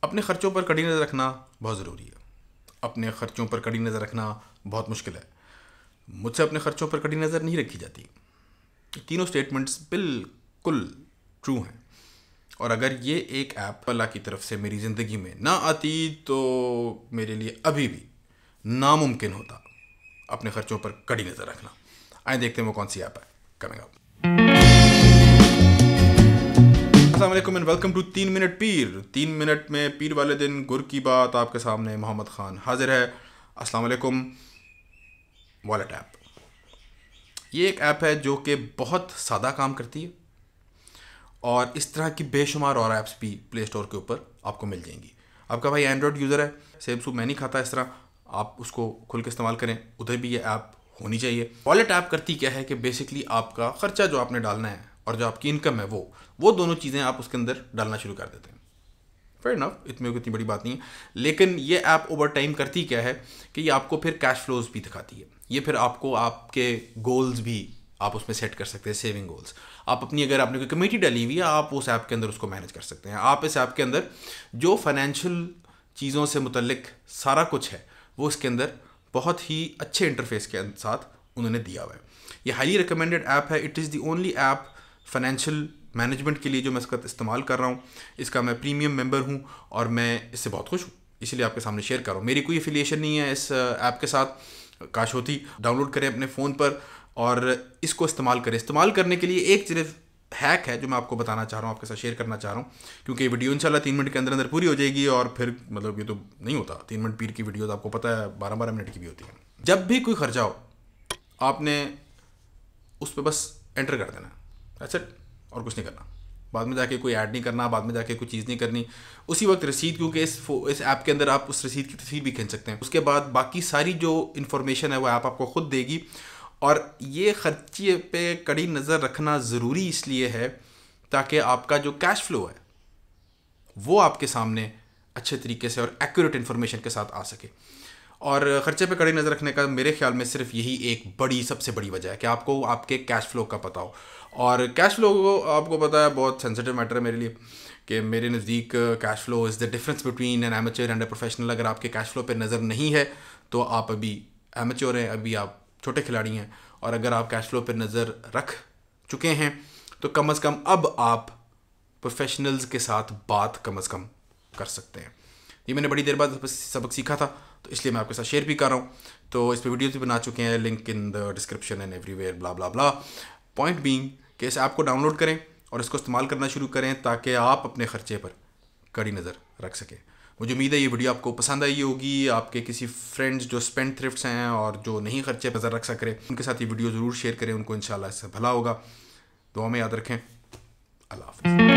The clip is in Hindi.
अपने ख़र्चों पर कड़ी नज़र रखना बहुत ज़रूरी है। अपने ख़र्चों पर कड़ी नज़र रखना बहुत मुश्किल है। मुझसे अपने ख़र्चों पर कड़ी नज़र नहीं रखी जाती। तीनों स्टेटमेंट्स बिल्कुल ट्रू हैं। और अगर ये एक ऐप अल्लाह की तरफ से मेरी ज़िंदगी में ना आती तो मेरे लिए अभी भी नामुमकिन होता अपने ख़र्चों पर कड़ी नज़र रखना। आइए देखते हैं वो कौन सी ऐप है। Coming up. अस्सलाम वालेकुम and welcome to 3 minute Pir. 3 minute में पीर वाले दिन गुर की बात आपके सामने मोहम्मद ख़ान हाजिर है। अस्सलाम वालेकुम। वॉलेट ऐप, ये एक ऐप है जो कि बहुत सादा काम करती है और इस तरह की बेशुमार और ऐप्स भी प्ले स्टोर के ऊपर आपको मिल जाएंगी। आपका भाई एंड्रॉयड यूज़र है, सेब सूप मैं नहीं खाता इस तरह, आप उसको खुल के इस्तेमाल करें, उधर भी ये ऐप होनी चाहिए। वॉलेट ऐप करती क्या है कि बेसिकली आपका ख़र्चा जो आपने डालना है और जो आपकी इनकम है वो दोनों चीज़ें आप उसके अंदर डालना शुरू कर देते हैं। फेयर इनफ, इसमें कोई इतनी बड़ी बात नहीं है। लेकिन ये ऐप ओवर टाइम करती क्या है कि ये आपको फिर कैश फ्लोज भी दिखाती है। ये फिर आपको आपके गोल्स भी आप उसमें सेट कर सकते हैं, सेविंग गोल्स। आप अपनी, अगर आपने कोई कमेटी डाली हुई है, आप उस ऐप के अंदर उसको मैनेज कर सकते हैं। आप इस ऐप के अंदर जो फाइनेंशियल चीज़ों से मुतल्लिक सारा कुछ है वो इसके अंदर बहुत ही अच्छे इंटरफेस के साथ उन्होंने दिया हुआ है। ये हाईली रिकमेंडेड ऐप है। It is the only app financial management के लिए जो मैं इसका इस्तेमाल कर रहा हूँ। इसका मैं प्रीमियम मेंबर हूँ और मैं इससे बहुत खुश हूँ, इसलिए आपके सामने शेयर कर रहा हूँ। मेरी कोई एफिलिएशन नहीं है इस ऐप के साथ। काश होती। डाउनलोड करें अपने फ़ोन पर और इसको इस्तेमाल करें। इस्तेमाल करने के लिए एक सिर्फ हैक है जो मैं आपको बताना चाह रहा हूँ, आपके साथ शेयर करना चाह रहा हूँ, क्योंकि ये वीडियो इंशाल्लाह 3 मिनट के अंदर अंदर पूरी हो जाएगी। और फिर मतलब ये तो नहीं होता, 3 मिनट पीर की वीडियो आपको पता है 12-12 मिनट की भी होती है। जब भी कोई खर्चा हो आपने उस पर बस एंटर कर देना, दैट्स इट, और कुछ नहीं करना। बाद में जाके कोई ऐड नहीं करना, बाद में जाके कोई चीज़ नहीं करनी। उसी वक्त रसीद, क्योंकि इस ऐप के अंदर आप उस रसीद की तस्वीर भी खींच सकते हैं। उसके बाद बाकी सारी जो इन्फॉर्मेशन है वो ऐप आपको खुद देगी। और ये खर्चे पे कड़ी नज़र रखना ज़रूरी इसलिए है ताकि आपका जो कैश फ्लो है वो आपके सामने अच्छे तरीके से और एक्यूरेट इन्फॉर्मेशन के साथ आ सके। और ख़र्चे पे कड़ी नज़र रखने का मेरे ख्याल में सिर्फ यही एक सबसे बड़ी वजह है कि आपको आपके कैश फ्लो का पता हो। और कैश फ्लो आपको पता है बहुत सेंसिटिव मैटर है मेरे लिए, कि मेरे नज़दीक cash flow is the difference between N amateur and a professional. अगर आपके कैश फ्लो पे नज़र नहीं है तो आप अभी एमेच्योर हैं, अभी आप छोटे खिलाड़ी हैं। और अगर आप कैश फ्लो पे नज़र रख चुके हैं तो कम अज़ कम अब आप प्रोफेशनल्स के साथ बात कम अज़ कम कर सकते हैं। ये मैंने बड़ी देर बाद सबक सीखा था, तो इसलिए मैं आपके साथ शेयर भी कर रहा हूँ। तो इस पर वीडियोज़ भी बना चुके हैं, link in the description and everywhere, blah blah blah. Point being कि इस ऐप को डाउनलोड करें और इसको इस्तेमाल करना शुरू करें ताकि आप अपने ख़र्चे पर कड़ी नज़र रख सकें। मुझे उम्मीद है ये वीडियो आपको पसंद आई होगी। आपके किसी फ्रेंड्स जो स्पेंड थ्रिफ्ट्स हैं और जो नहीं खर्चे पर नज़र रख सक रहे, उनके साथ ये वीडियो ज़रूर शेयर करें, उनको इंशाल्लाह इससे भला होगा। दुआ में याद रखें। अल्लाह हाफ़िज़।